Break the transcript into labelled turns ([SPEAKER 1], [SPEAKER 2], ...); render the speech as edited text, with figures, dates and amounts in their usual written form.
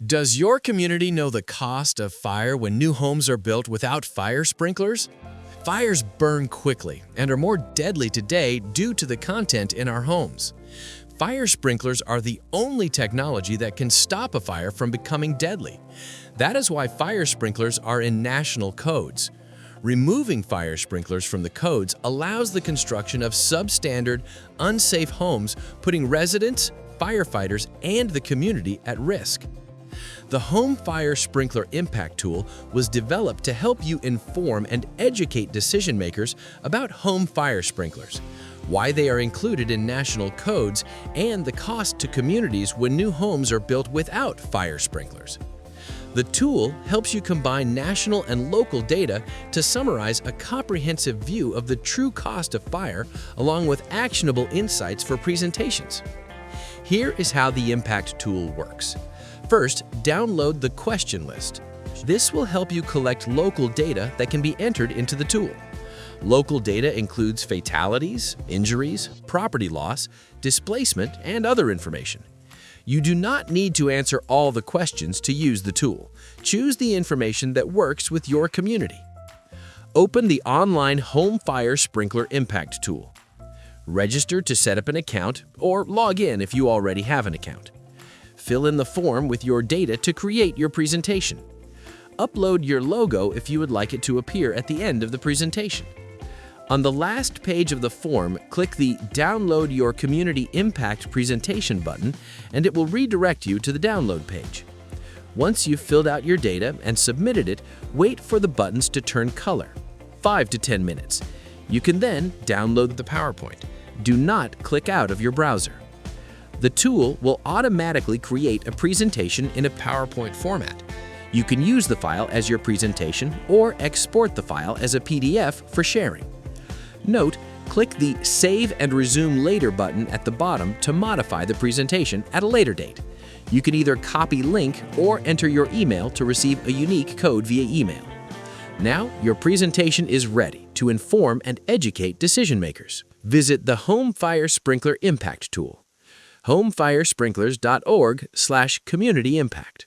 [SPEAKER 1] Does your community know the cost of fire when new homes are built without fire sprinklers? Fires burn quickly and are more deadly today due to the content in our homes. Fire sprinklers are the only technology that can stop a fire from becoming deadly. That is why fire sprinklers are in national codes. Removing fire sprinklers from the codes allows the construction of substandard, unsafe homes, putting residents, firefighters, and the community at risk. The Home Fire Sprinkler Impact Tool was developed to help you inform and educate decision makers about home fire sprinklers, why they are included in national codes, and the cost to communities when new homes are built without fire sprinklers. The tool helps you combine national and local data to summarize a comprehensive view of the true cost of fire along with actionable insights for presentations. Here is how the Impact Tool works. First, download the question list. This will help you collect local data that can be entered into the tool. Local data includes fatalities, injuries, property loss, displacement, and other information. You do not need to answer all the questions to use the tool. Choose the information that works with your community. Open the online Home Fire Sprinkler Impact Tool. Register to set up an account or log in if you already have an account. Fill in the form with your data to create your presentation. Upload your logo if you would like it to appear at the end of the presentation. On the last page of the form, click the Download Your Community Impact Presentation button, and it will redirect you to the download page. Once you've filled out your data and submitted it, wait for the buttons to turn color, 5 to 10 minutes. You can then download the PowerPoint. Do not click out of your browser. The tool will automatically create a presentation in a PowerPoint format. You can use the file as your presentation or export the file as a PDF for sharing. Note, click the Save and Resume Later button at the bottom to modify the presentation at a later date. You can either copy link or enter your email to receive a unique code via email. Now, your presentation is ready to inform and educate decision makers. Visit the Home Fire Sprinkler Impact Tool. homefiressprinklers.org/community impact.